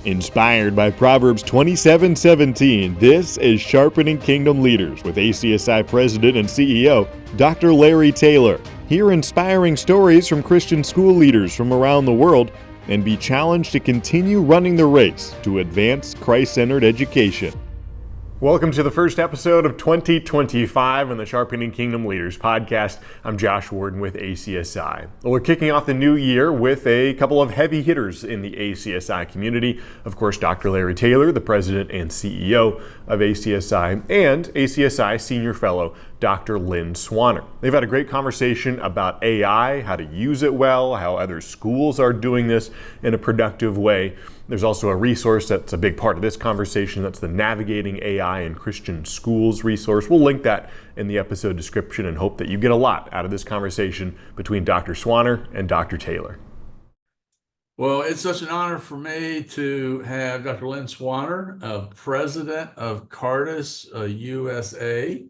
Inspired by Proverbs 27:17, this is Sharpening Kingdom Leaders with ACSI President and CEO, Dr. Larry Taylor. Hear inspiring stories from Christian school leaders from around the world and be challenged to continue running the race to advance Christ-centered education. Welcome to the first episode of 2025 on the Sharpening Kingdom Leaders Podcast. I'm Josh Warden with ACSI. Well, we're kicking off the new year with a couple of heavy hitters in the ACSI community. Of course, Dr. Larry Taylor, the President and CEO of ACSI, and ACSI Senior Fellow, Dr. Lynn Swaner. They've had a great conversation about AI, how to use it well, how other schools are doing this in a productive way. There's also a resource that's a big part of this conversation. That's the Navigating AI in Christian Schools resource. We'll link that in the episode description and hope that you get a lot out of this conversation between Dr. Swaner and Dr. Taylor. Well, it's such an honor for me to have Dr. Lynn Swaner, President of Cardus USA.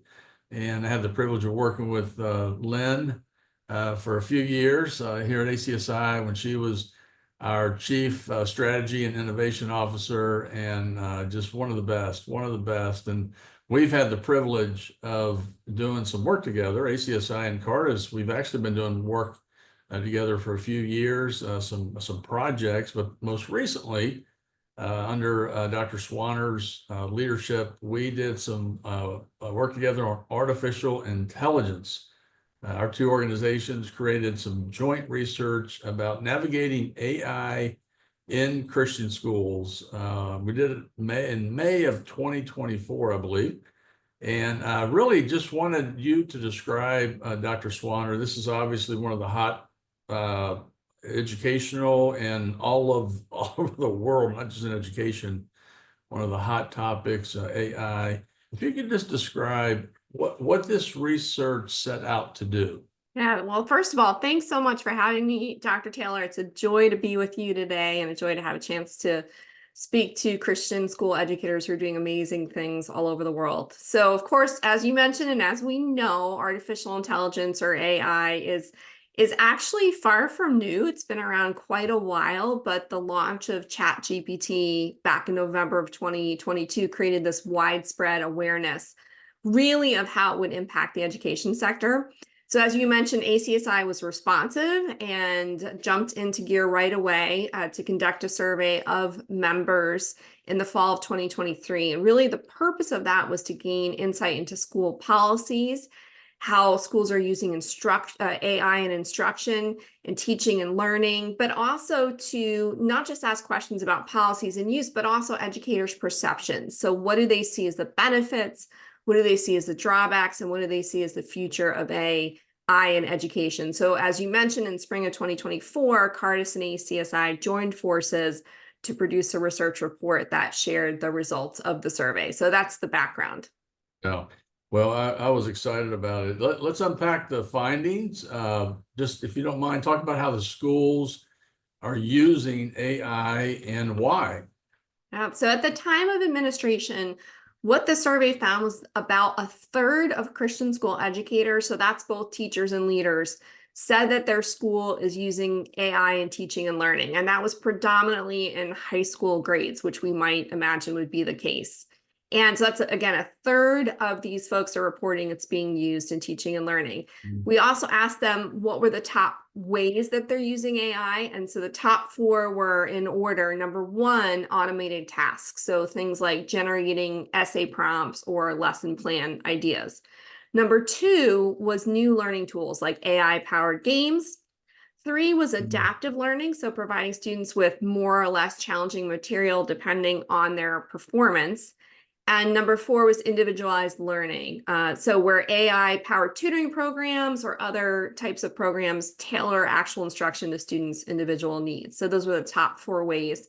And I had the privilege of working with Lynn for a few years here at ACSI when she was our Chief Strategy and Innovation Officer, and just one of the best. And we've had the privilege of doing some work together. ACSI and Cardus, we've actually been doing work together for a few years, some projects, but most recently, under Dr. Swaner's leadership, we did some work together on artificial intelligence. Our two organizations created some joint research about navigating AI in Christian schools. We did it in May of 2024, I believe. And I really just wanted you to describe, Dr. Swaner. This is obviously one of the hot educational and all over the world, not just in education, one of the hot topics, AI. If you could just describe what this research set out to do. Yeah, well, first of all, thanks so much for having me, Dr. Taylor. It's a joy to be with you today and a joy to have a chance to speak to Christian school educators who are doing amazing things all over the world. So, of course, as you mentioned, and as we know, artificial intelligence or AI is actually far from new. It's been around quite a while, but the launch of ChatGPT back in November of 2022 created this widespread awareness really of how it would impact the education sector. So as you mentioned, ACSI was responsive and jumped into gear right away to conduct a survey of members in the fall of 2023. And really the purpose of that was to gain insight into school policies, how schools are using AI in instruction and teaching and learning, but also to not just ask questions about policies and use, but also educators' perceptions. So what do they see as the benefits? What do they see as the drawbacks? And what do they see as the future of AI in education? So as you mentioned, in spring of 2024, Cardus and ACSI joined forces to produce a research report that shared the results of the survey. So that's the background. Oh, well, I was excited about it. Let's unpack the findings. Just if you don't mind, talk about how the schools are using AI and why. So at the time of administration, what the survey found was about a third of Christian school educators, so that's both teachers and leaders, said that their school is using AI in teaching and learning. And that was predominantly in high school grades, which we might imagine would be the case. And so that's, again, a third of these folks are reporting it's being used in teaching and learning. We also asked them what were the top ways that they're using AI. And so the top four were in order. Number one, automated tasks. So things like generating essay prompts or lesson plan ideas. Number two was new learning tools like AI-powered games. Three was adaptive learning, so providing students with more or less challenging material depending on their performance. And number four was individualized learning. So where AI-powered tutoring programs or other types of programs tailor actual instruction to students' individual needs. So those were the top four ways.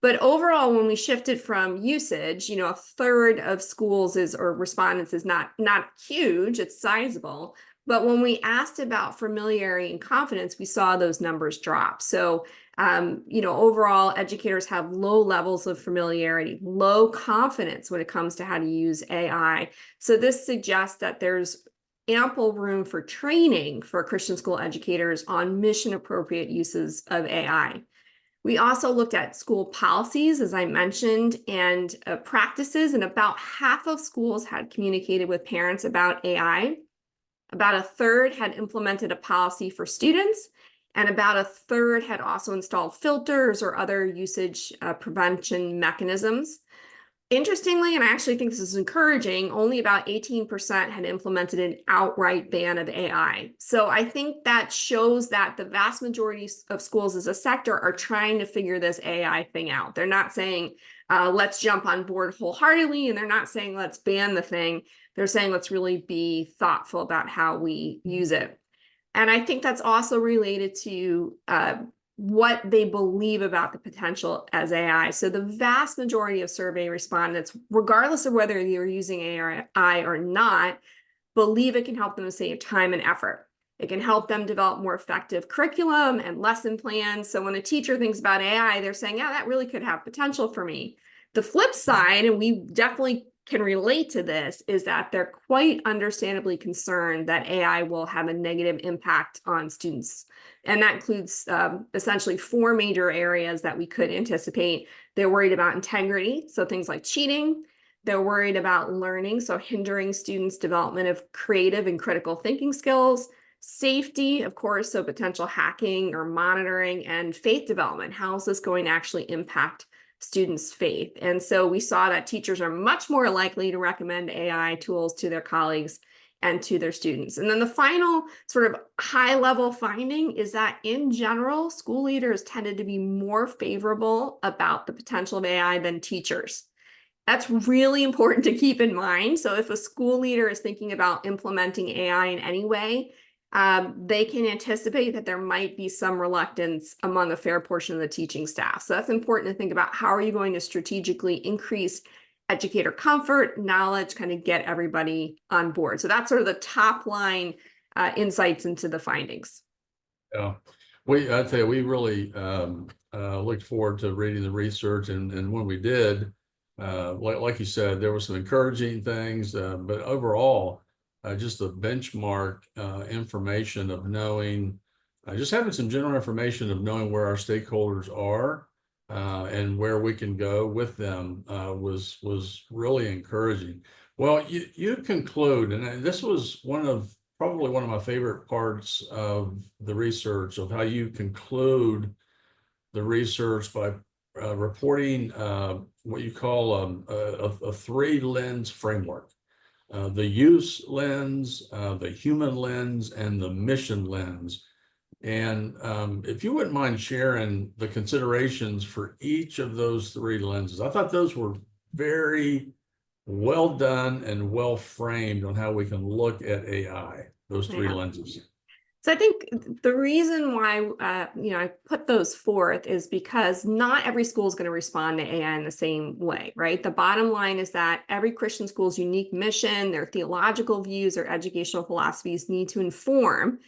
But overall, when we shifted from usage, a third of schools or respondents is not huge, it's sizable. But when we asked about familiarity and confidence, we saw those numbers drop. So overall, educators have low levels of familiarity, low confidence when it comes to how to use AI. So this suggests that there's ample room for training for Christian school educators on mission-appropriate uses of AI. We also looked at school policies, as I mentioned, and practices, and about half of schools had communicated with parents about AI. About a third had implemented a policy for students, and about a third had also installed filters or other usage prevention mechanisms. Interestingly, and I actually think this is encouraging, only about 18% had implemented an outright ban of AI. So I think that shows that the vast majority of schools as a sector are trying to figure this AI thing out. They're not saying, let's jump on board wholeheartedly, and they're not saying, let's ban the thing. They're saying, let's really be thoughtful about how we use it. And I think that's also related to what they believe about the potential as AI. So the vast majority of survey respondents, regardless of whether you're using AI or not, believe it can help them to save time and effort. It can help them develop more effective curriculum and lesson plans. So when a teacher thinks about AI, they're saying, yeah, that really could have potential for me. The flip side, and we definitely can relate to this, is that they're quite understandably concerned that AI will have a negative impact on students. And that includes essentially 4 major areas that we could anticipate. They're worried about integrity, so things like cheating. They're worried about learning, so hindering students' development of creative and critical thinking skills. Safety, of course, so potential hacking or monitoring, and faith development. How is this going to actually impact students' faith? And so we saw that teachers are much more likely to recommend AI tools to their colleagues and to their students. And then the final sort of high-level finding is that in general, school leaders tended to be more favorable about the potential of AI than teachers. That's really important to keep in mind. So if a school leader is thinking about implementing AI in any way, they can anticipate that there might be some reluctance among a fair portion of the teaching staff. So that's important to think about. How are you going to strategically increase educator comfort, knowledge, kind of get everybody on board? So that's sort of the top line insights into the findings. Yeah, I'd say we really looked forward to reading the research, and when we did, like you said, there were some encouraging things, but overall, just the benchmark information of knowing, just having some general information of knowing where our stakeholders are and where we can go with them was really encouraging. Well, you conclude, and this was probably one of my favorite parts of the research, of how you conclude the research by reporting what you call a 3-lens framework. The use lens, the human lens, and the mission lens. And if you wouldn't mind sharing the considerations for each of those 3 lenses, I thought those were very well done and well framed on how we can look at AI, those 3 lenses. So I think the reason why I put those forth is because not every school is going to respond to AI in the same way, right? The bottom line is that every Christian school's unique mission, their theological views, their educational philosophies need to inform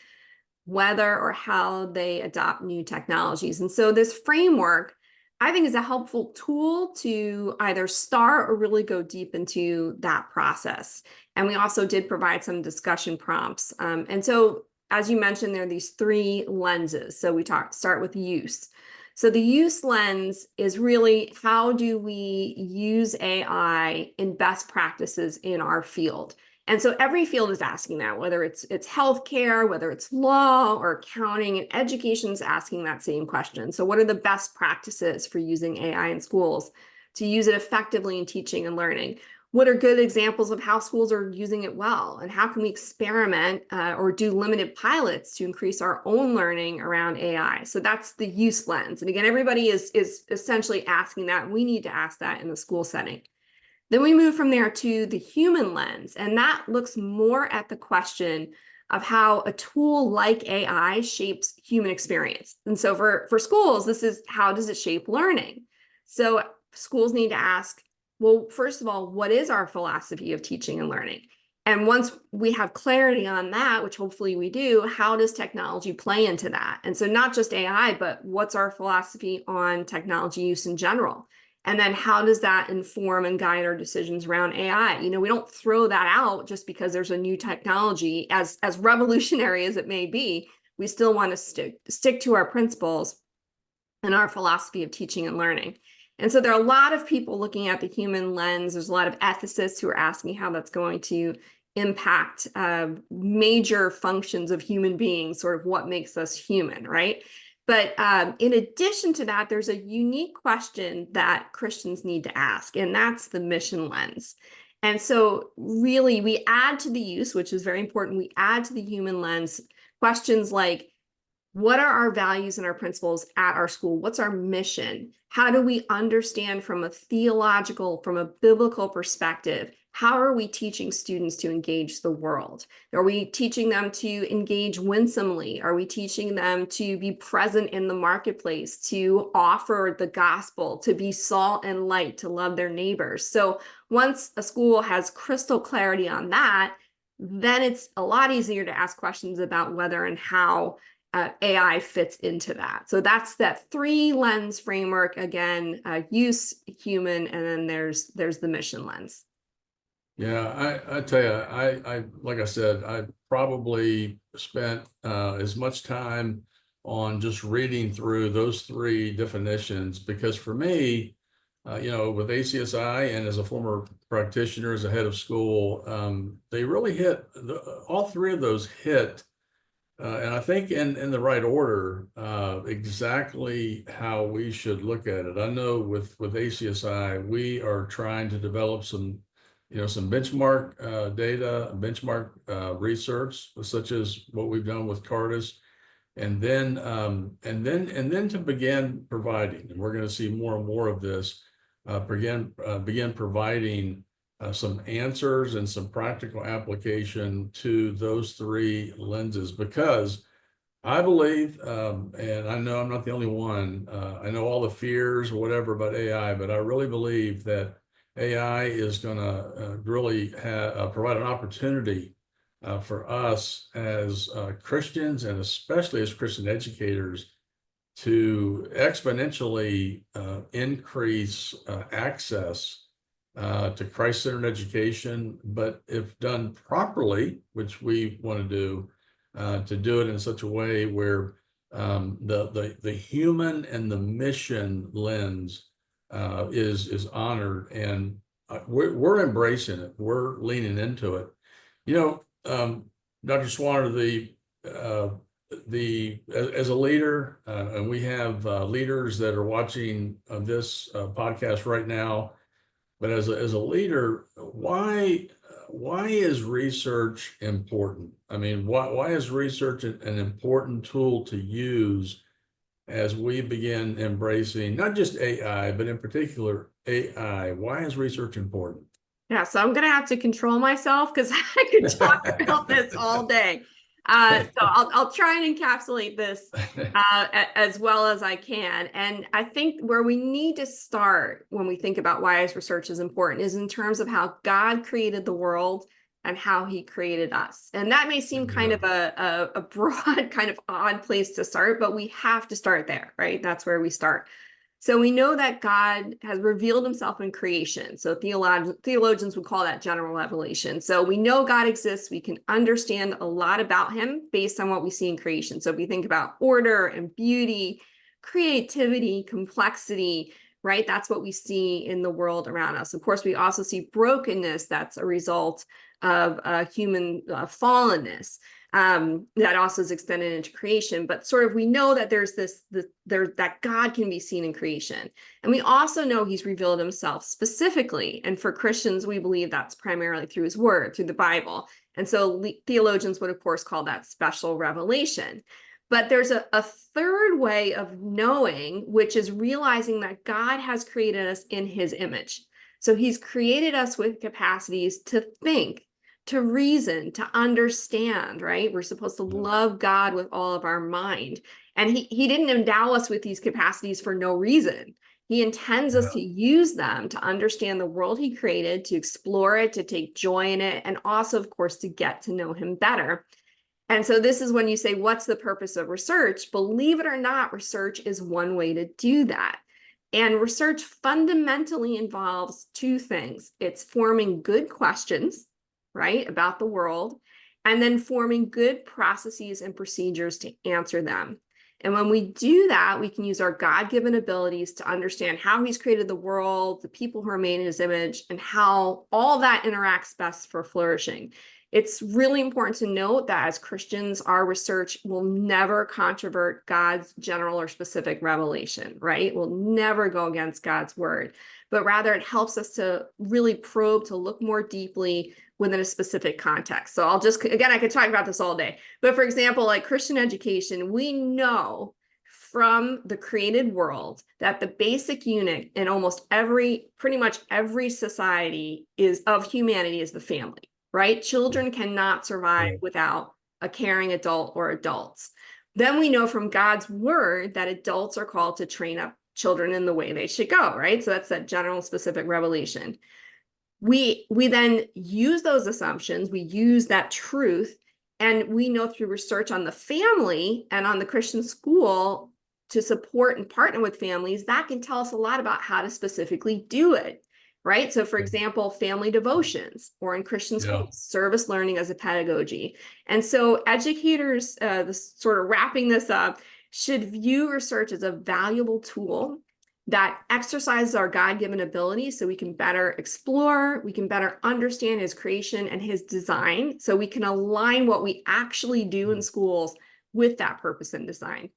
whether or how they adopt new technologies. And so this framework, I think, is a helpful tool to either start or really go deep into that process. And we also did provide some discussion prompts. And so, as you mentioned, there are these 3 lenses. So we start with use. So the use lens is really, how do we use AI in best practices in our field? And so every field is asking that, whether it's healthcare, whether it's law or accounting, and education is asking that same question. So what are the best practices for using AI in schools to use it effectively in teaching and learning? What are good examples of how schools are using it well? And how can we experiment or do limited pilots to increase our own learning around AI? So that's the use lens. And again, everybody is essentially asking that. We need to ask that in the school setting. Then we move from there to the human lens, and that looks more at the question of how a tool like AI shapes human experience. And so for schools, this is, how does it shape learning? So schools need to ask, well, first of all, what is our philosophy of teaching and learning? And once we have clarity on that, which hopefully we do, how does technology play into that? And so not just AI, but what's our philosophy on technology use in general? And then how does that inform and guide our decisions around AI? We don't throw that out just because there's a new technology, as revolutionary as it may be. We still want to stick to our principles in our philosophy of teaching and learning. And so there are a lot of people looking at the human lens. There's a lot of ethicists who are asking how that's going to impact major functions of human beings, sort of what makes us human, right? But in addition to that, there's a unique question that Christians need to ask, and that's the mission lens. And so really we add to the use, which is very important, we add to the human lens questions like, what are our values and our principles at our school? What's our mission? How do we understand from a theological, from a biblical perspective, how are we teaching students to engage the world? Are we teaching them to engage winsomely? Are we teaching them to be present in the marketplace, to offer the gospel, to be salt and light, to love their neighbors? So once a school has crystal clarity on that, then it's a lot easier to ask questions about whether and how AI fits into that. So that's that 3-lens framework. Again, use, human, and then there's the mission lens. Yeah, I tell you, I like I said, I probably spent as much time on just reading through those 3 definitions, because for me, with ACSI and as a former practitioner, as a head of school, they really hit, all 3 of those hit, and I think in the right order, exactly how we should look at it. I know with ACSI, we are trying to develop some benchmark data, benchmark research, such as what we've done with Cardus, and then to begin providing, and we're going to see more and more of this, begin providing some answers and some practical application to those 3 lenses, because I believe, and I know I'm not the only one, I know all the fears or whatever about AI, but I really believe that AI is going to really provide an opportunity for us as Christians, and especially as Christian educators, to exponentially increase access to Christ-centered education, but if done properly, which we want to do it in such a way where the human and the mission lens is honored, and we're embracing it. We're leaning into it. Dr. Swaner, as a leader, and we have leaders that are watching this podcast right now. But as a leader, why is research important? I mean, why is research an important tool to use as we begin embracing not just AI, but in particular AI? Why is research important? Yeah, so I'm going to have to control myself because I could talk about this all day. So I'll try and encapsulate this as well as I can. And I think where we need to start when we think about why research is important is in terms of how God created the world and how he created us. And that may seem kind of a broad, kind of odd place to start, but we have to start there, right? That's where we start. So we know that God has revealed himself in creation. So theologians would call that general revelation. So we know God exists. We can understand a lot about him based on what we see in creation. So if we think about order and beauty, creativity, complexity, right? That's what we see in the world around us. Of course, we also see brokenness. That's a result of human fallenness. That also is extended into creation, but sort of we know that there's that God can be seen in creation. And we also know he's revealed himself specifically. And for Christians, we believe that's primarily through his word, through the Bible. And so theologians would, of course, call that special revelation. But there's a third way of knowing, which is realizing that God has created us in his image. So he's created us with capacities to think, to reason, to understand, right? We're supposed to love God with all of our mind. And he didn't endow us with these capacities for no reason. He intends us to use them to understand the world he created, to explore it, to take joy in it, and also, of course, to get to know him better. And so this is when you say, what's the purpose of research? Believe it or not, research is one way to do that. And research fundamentally involves 2 things. It's forming good questions, right, about the world, and then forming good processes and procedures to answer them. And when we do that, we can use our God-given abilities to understand how he's created the world, the people who are made in his image, and how all that interacts best for flourishing. It's really important to note that as Christians, our research will never controvert God's general or specific revelation, right? We'll never go against God's word, but rather it helps us to really probe, to look more deeply within a specific context. So I'll just, again, I could talk about this all day, but for example, like Christian education, we know from the created world that the basic unit in almost pretty much every society of humanity is the family. Right? Children cannot survive without a caring adult or adults. Then we know from God's word that adults are called to train up children in the way they should go, right? So that's that general specific revelation. We then use those assumptions, we use that truth, and we know through research on the family and on the Christian school to support and partner with families, that can tell us a lot about how to specifically do it. Right. So, for example, family devotions, or in Christian schools, service learning as a pedagogy. And so educators, sort of wrapping this up, should view research as a valuable tool that exercises our God-given abilities so we can better explore, we can better understand his creation and his design, so we can align what we actually do in schools with that purpose and design.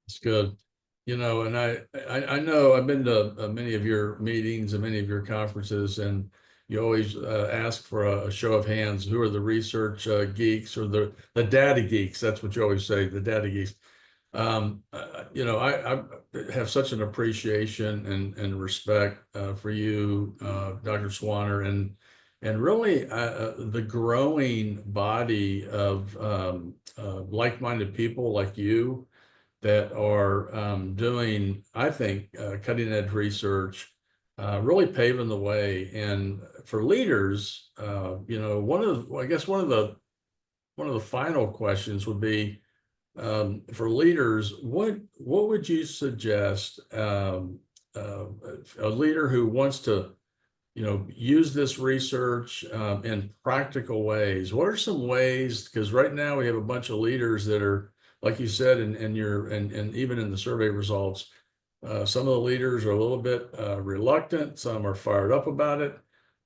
It's good. You know, and I know I've been to many of your meetings and many of your conferences, and you always ask for a show of hands. Who are the research geeks or the data geeks? That's what you always say, the data geeks. You know, I have such an appreciation and respect for you, Dr. Swaner, and really the growing body of like-minded people like you that are doing, I think, cutting edge research, really paving the way. And for leaders, you know, one of the final questions would be, for leaders, what would you suggest a leader who wants to, you know, use this research in practical ways? What are some ways? Because right now we have a bunch of leaders that are, like you said, and even in the survey results, some of the leaders are a little bit reluctant, some are fired up about it.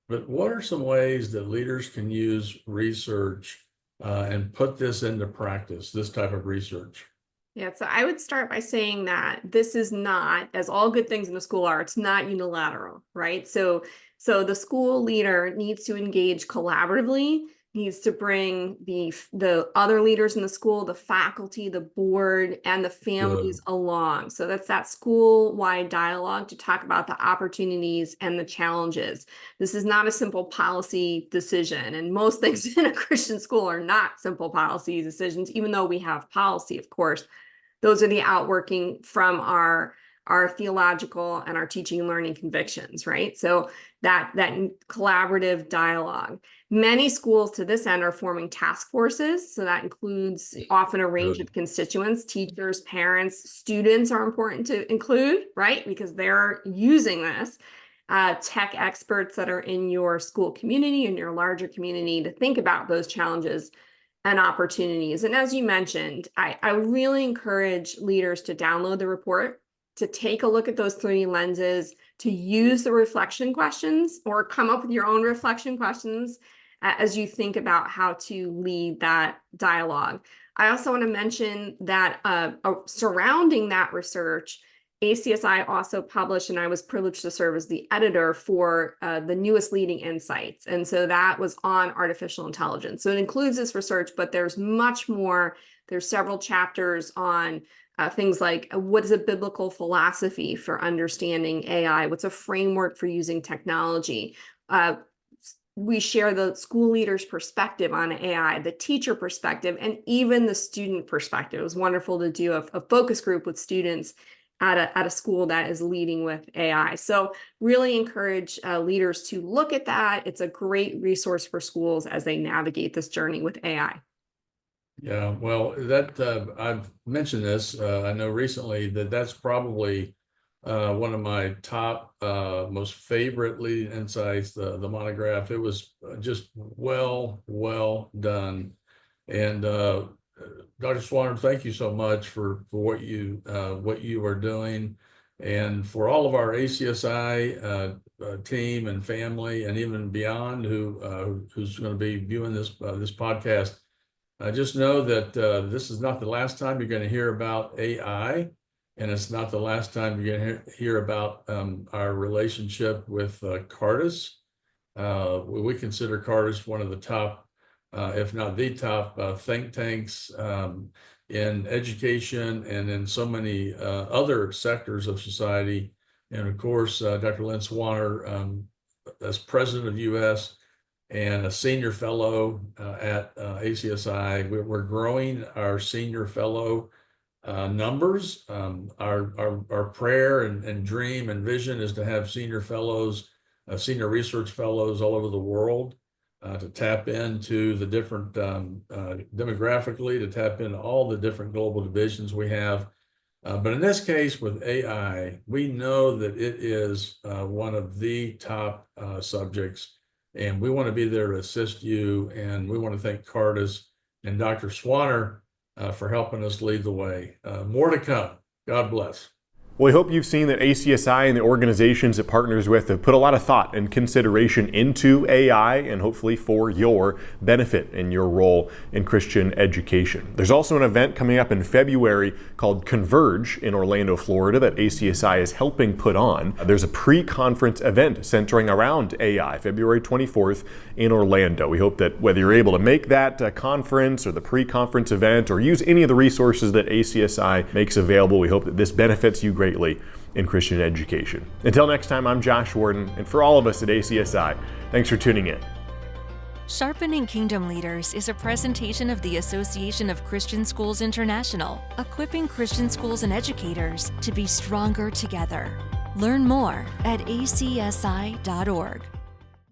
But what are some ways that leaders can use research and put this into practice, this type of research? Yeah, so I would start by saying that this is not, as all good things in a school are, it's not unilateral, right? So the school leader needs to engage collaboratively, needs to bring the other leaders in the school, the faculty, the board, and the families along. So that's that school-wide dialogue to talk about the opportunities and the challenges. This is not a simple policy decision, and most things in a Christian school are not simple policy decisions, even though we have policy, of course. Those are the outworking from our theological and our teaching and learning convictions, right? So that collaborative dialogue. Many schools to this end are forming task forces. So that includes often a range of constituents, teachers, parents, students are important to include, right? Because they're using this. Tech experts that are in your school community and your larger community to think about those challenges and opportunities. And as you mentioned, I really encourage leaders to download the report, to take a look at those 3 lenses, to use the reflection questions or come up with your own reflection questions as you think about how to lead that dialogue. I also want to mention that surrounding that research, ACSI also published, and I was privileged to serve as the editor for the newest leading insights. And so that was on artificial intelligence. So it includes this research, but there's much more. There's several chapters on things like what is a biblical philosophy for understanding AI? What's a framework for using technology? We share the school leader's perspective on AI, the teacher perspective, and even the student perspective. It was wonderful to do a focus group with students at a school that is leading with AI. So really encourage leaders to look at that. It's a great resource for schools as they navigate this journey with AI. Yeah, well, that I've mentioned this. I know recently that's probably one of my top, most favorite leading insights. The monograph. It was just well done, and Dr. Swaner, thank you so much for what you are doing, and for all of our ACSI team and family, and even beyond who's going to be viewing this podcast. Just know that this is not the last time you're going to hear about AI, and it's not the last time you're going to hear about our relationship with Cardus. We consider Cardus one of the top, if not the top, think tanks in education and in so many other sectors of society. And of course, Dr. Lynn Swaner, as president of US and a senior fellow at ACSI, we're growing our senior fellow numbers. Our prayer and dream and vision is to have senior fellows, senior research fellows all over the world, to tap into the different demographically, to tap into all the different global divisions we have. But in this case with AI, we know that it is one of the top subjects, and we want to be there to assist you. And we want to thank Cardus and Dr. Swaner for helping us lead the way. More to come. God bless. Well, we hope you've seen that ACSI and the organizations it partners with have put a lot of thought and consideration into AI, and hopefully for your benefit in your role in Christian education. There's also an event coming up in February called Converge in Orlando, Florida, that ACSI is helping put on. There's a pre-conference event centering around AI, February 24th in Orlando. We hope that whether you're able to make that conference or the pre-conference event, or use any of the resources that ACSI makes available, we hope that this benefits you greatly in Christian education. Until next time, I'm Josh Warden, and for all of us at ACSI, thanks for tuning in. Sharpening Kingdom Leaders is a presentation of the Association of Christian Schools International, equipping Christian schools and educators to be stronger together. Learn more at acsi.org.